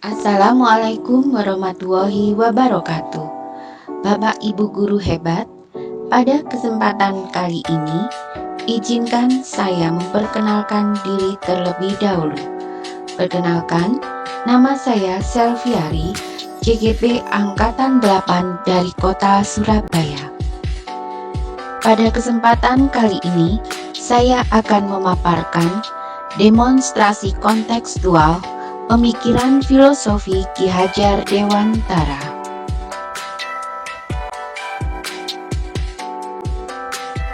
Assalamualaikum warahmatullahi wabarakatuh. Bapak Ibu guru hebat, pada kesempatan kali ini, izinkan saya memperkenalkan diri terlebih dahulu. Perkenalkan, nama saya Selviari, CGP Angkatan 8 dari Kota Surabaya. Pada kesempatan kali ini, saya akan memaparkan demonstrasi kontekstual pemikiran filosofi Ki Hajar Dewantara.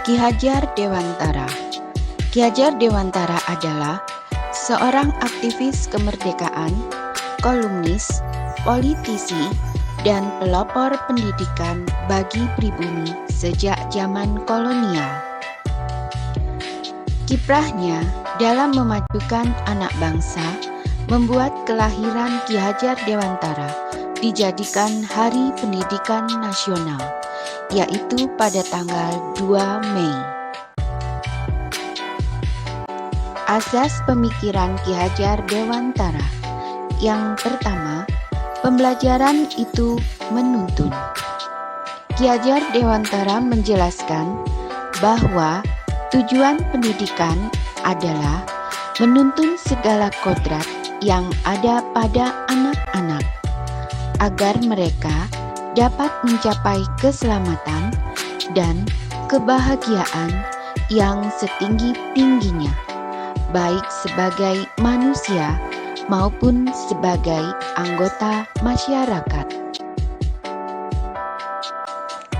Ki Hajar Dewantara. Ki Hajar Dewantara adalah seorang aktivis kemerdekaan, kolumnis, politisi, dan pelopor pendidikan bagi pribumi sejak zaman kolonial. Kiprahnya dalam memajukan anak bangsa membuat kelahiran Ki Hajar Dewantara dijadikan Hari Pendidikan Nasional, yaitu pada tanggal 2 Mei. Asas pemikiran Ki Hajar Dewantara. Yang pertama, pembelajaran itu menuntun. Ki Hajar Dewantara menjelaskan bahwa tujuan pendidikan adalah menuntun segala kodrat yang ada pada anak-anak agar mereka dapat mencapai keselamatan dan kebahagiaan yang setinggi-tingginya, baik sebagai manusia maupun sebagai anggota masyarakat.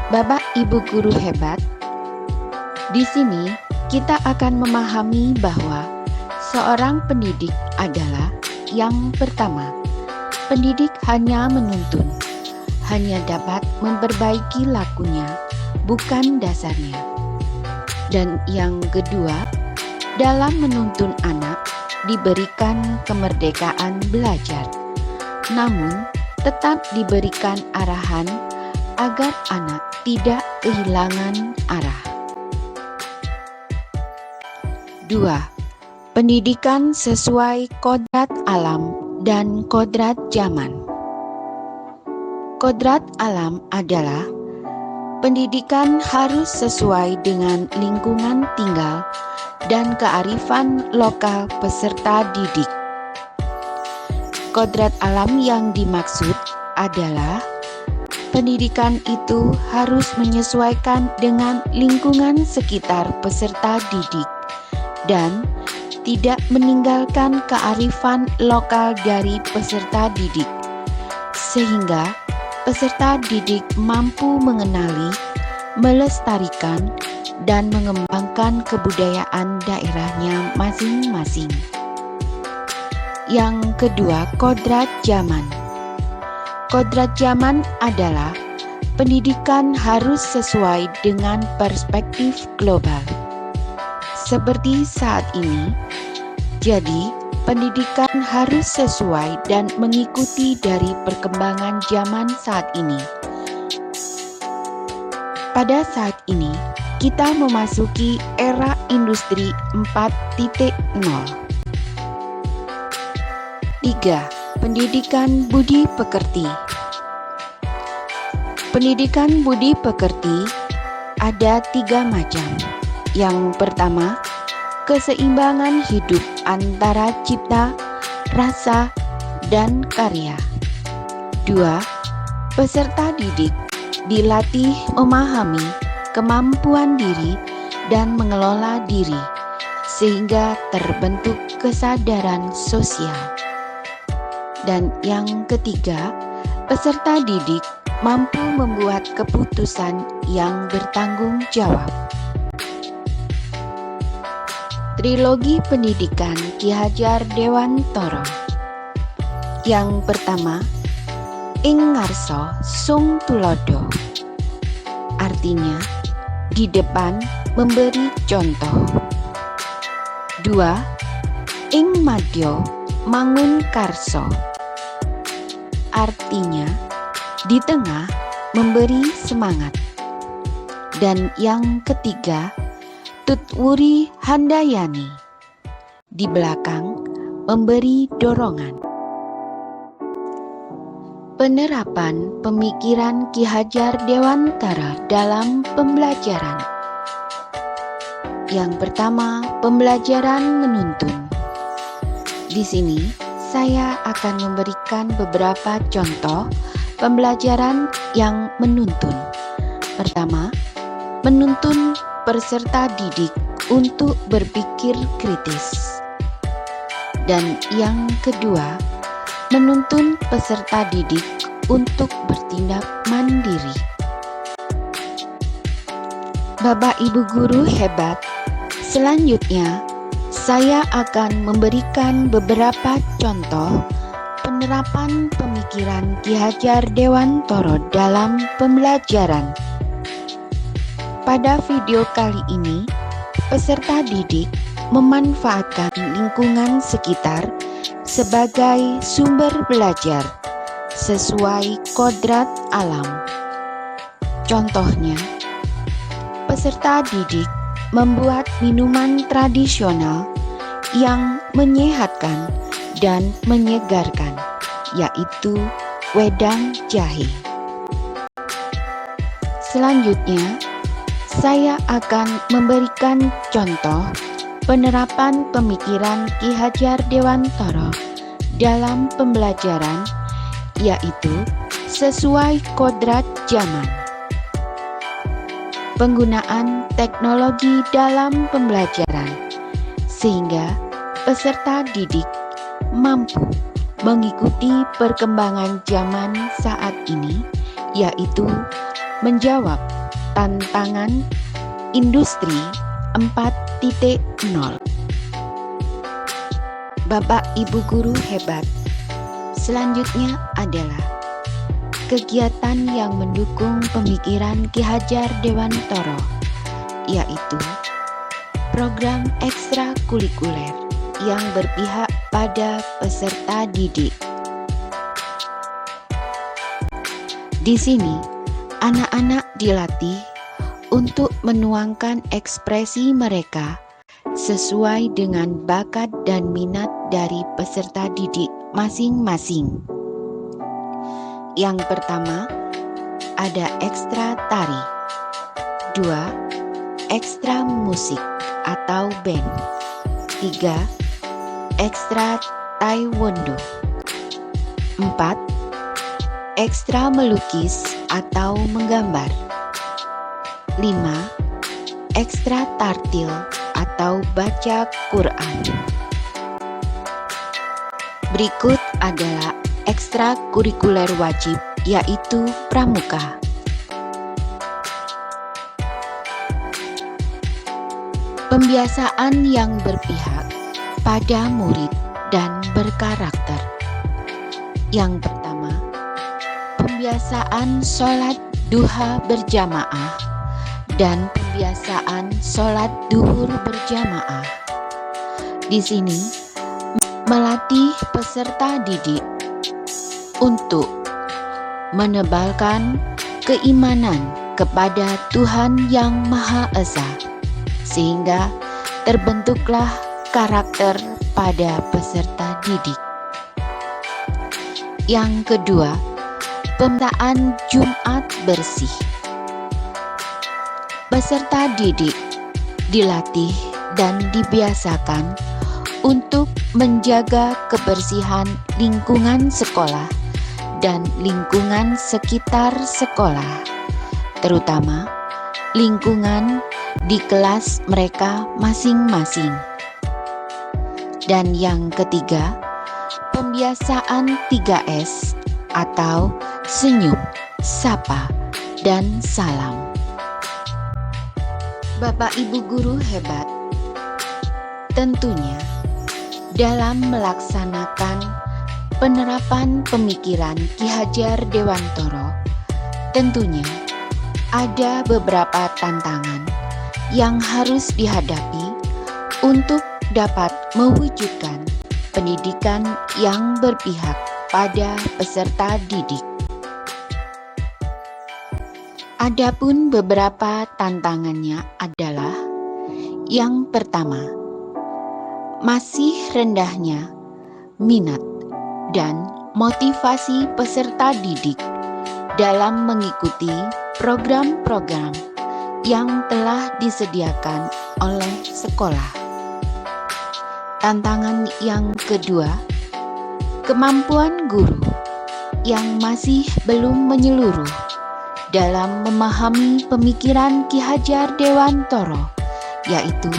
Bapak Ibu guru hebat, di sini kita akan memahami bahwa seorang pendidik adalah yang pertama, pendidik hanya menuntun, hanya dapat memperbaiki lakunya, bukan dasarnya. Dan yang kedua, dalam menuntun anak diberikan kemerdekaan belajar, namun tetap diberikan arahan agar anak tidak kehilangan arah. 2. Pendidikan sesuai kodrat alam dan kodrat zaman. Kodrat alam adalah pendidikan harus sesuai dengan lingkungan tinggal dan kearifan lokal peserta didik. Kodrat alam yang dimaksud adalah pendidikan itu harus menyesuaikan dengan lingkungan sekitar peserta didik dan tidak meninggalkan kearifan lokal dari peserta didik, sehingga peserta didik mampu mengenali, melestarikan, dan mengembangkan kebudayaan daerahnya masing-masing. Yang kedua, kodrat zaman. Kodrat zaman adalah pendidikan harus sesuai dengan perspektif global. Seperti saat ini, jadi pendidikan harus sesuai dan mengikuti dari perkembangan zaman saat ini. Pada saat ini, kita memasuki era industri 4.0. 3. Pendidikan budi pekerti. Pendidikan budi pekerti ada 3 macam. Yang pertama, keseimbangan hidup antara cipta, rasa, dan karya. 2. Peserta didik dilatih memahami kemampuan diri dan mengelola diri, sehingga terbentuk kesadaran sosial. Dan yang ketiga, peserta didik mampu membuat keputusan yang bertanggung jawab. Trilogi pendidikan Ki Hajar Dewantara. Yang pertama, ing ngarsa sung tulodo. Artinya, di depan memberi contoh. 2. Ing madya mangun karso. Artinya, di tengah memberi semangat. Dan yang ketiga, tutwuri handayani. Di belakang memberi dorongan. Penerapan pemikiran Ki Hajar Dewantara dalam pembelajaran. Yang pertama, pembelajaran menuntun. Di sini, saya akan memberikan beberapa contoh pembelajaran yang menuntun. Pertama, menuntun peserta didik untuk berpikir kritis. Dan yang kedua, menuntun peserta didik untuk bertindak mandiri. Bapak Ibu guru hebat, selanjutnya saya akan memberikan beberapa contoh penerapan pemikiran Ki Hajar Dewantara dalam pembelajaran. Pada video kali ini, peserta didik memanfaatkan lingkungan sekitar sebagai sumber belajar sesuai kodrat alam. Contohnya, peserta didik membuat minuman tradisional yang menyehatkan dan menyegarkan, yaitu wedang jahe. Selanjutnya, saya akan memberikan contoh penerapan pemikiran Ki Hajar Dewantara dalam pembelajaran, yaitu sesuai kodrat zaman. Penggunaan teknologi dalam pembelajaran, sehingga peserta didik mampu mengikuti perkembangan zaman saat ini, yaitu menjawab tantangan industri 4.0. Bapak Ibu guru hebat, selanjutnya adalah kegiatan yang mendukung pemikiran Ki Hajar Dewantara, yaitu program ekstrakurikuler yang berpihak pada peserta didik. Di sini, anak-anak dilatih untuk menuangkan ekspresi mereka sesuai dengan bakat dan minat dari peserta didik masing-masing. Yang pertama, ada ekstra tari. 2. Ekstra musik atau band. 3. Ekstra taekwondo. 4. Ekstra melukis atau menggambar. 5. Ekstra tartil atau baca Quran. Berikut adalah ekstra kurikuler wajib, yaitu pramuka. Pembiasaan yang berpihak pada murid dan berkarakter. Yang pertama, pembiasaan sholat duha berjamaah dan pembiasaan sholat duhur berjamaah. Di sini, melatih peserta didik untuk menebalkan keimanan kepada Tuhan Yang Maha Esa, sehingga terbentuklah karakter pada peserta didik. Yang kedua, pemetaan Jumat bersih. Peserta didik dilatih dan dibiasakan untuk menjaga kebersihan lingkungan sekolah dan lingkungan sekitar sekolah, terutama lingkungan di kelas mereka masing-masing. Dan yang ketiga, pembiasaan 3S atau senyum, sapa, dan salam. Bapak Ibu guru hebat, tentunya dalam melaksanakan penerapan pemikiran Ki Hajar Dewantara, tentunya ada beberapa tantangan yang harus dihadapi untuk dapat mewujudkan pendidikan yang berpihak pada peserta didik. Adapun beberapa tantangannya adalah: yang pertama, masih rendahnya minat dan motivasi peserta didik dalam mengikuti program-program yang telah disediakan oleh sekolah. Tantangan yang kedua, kemampuan guru yang masih belum menyeluruh dalam memahami pemikiran Ki Hajar Dewantara, yaitu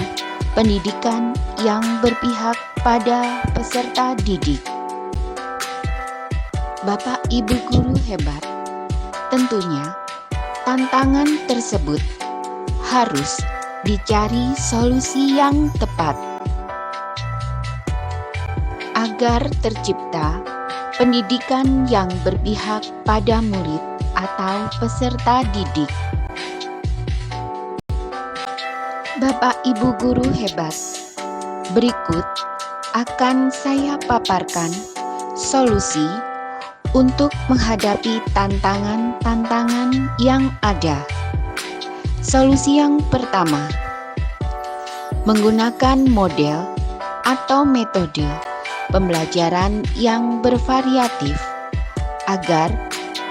pendidikan yang berpihak pada peserta didik. Bapak Ibu guru hebat, tentunya tantangan tersebut harus dicari solusi yang tepat agar tercipta pendidikan yang berpihak pada murid atau peserta didik. Bapak Ibu guru hebat, berikut akan saya paparkan solusi untuk menghadapi tantangan-tantangan yang ada. Solusi yang pertama, menggunakan model atau metode pembelajaran yang bervariatif agar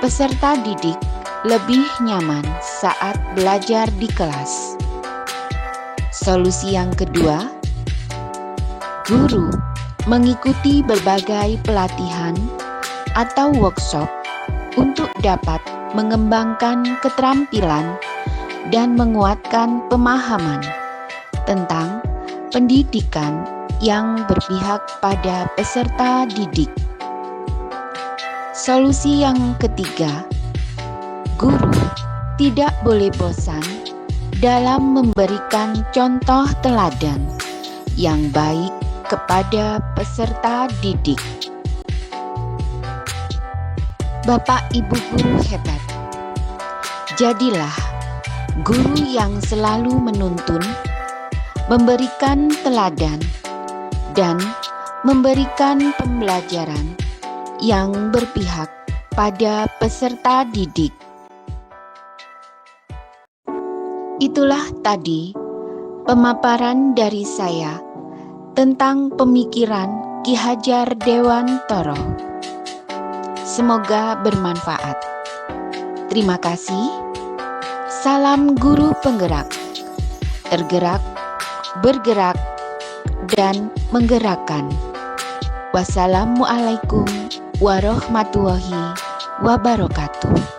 peserta didik lebih nyaman saat belajar di kelas. Solusi yang kedua, guru mengikuti berbagai pelatihan atau workshop untuk dapat mengembangkan keterampilan dan menguatkan pemahaman tentang pendidikan yang berpihak pada peserta didik. Solusi yang ketiga, guru tidak boleh bosan dalam memberikan contoh teladan yang baik kepada peserta didik. Bapak Ibu guru hebat, jadilah guru yang selalu menuntun, memberikan teladan, dan memberikan pembelajaran yang berpihak pada peserta didik. Itulah tadi pemaparan dari saya tentang pemikiran Ki Hajar Dewantara. Semoga bermanfaat. Terima kasih. Salam guru penggerak, tergerak, bergerak, dan menggerakkan. Wassalamualaikum warahmatullahi wabarakatuh.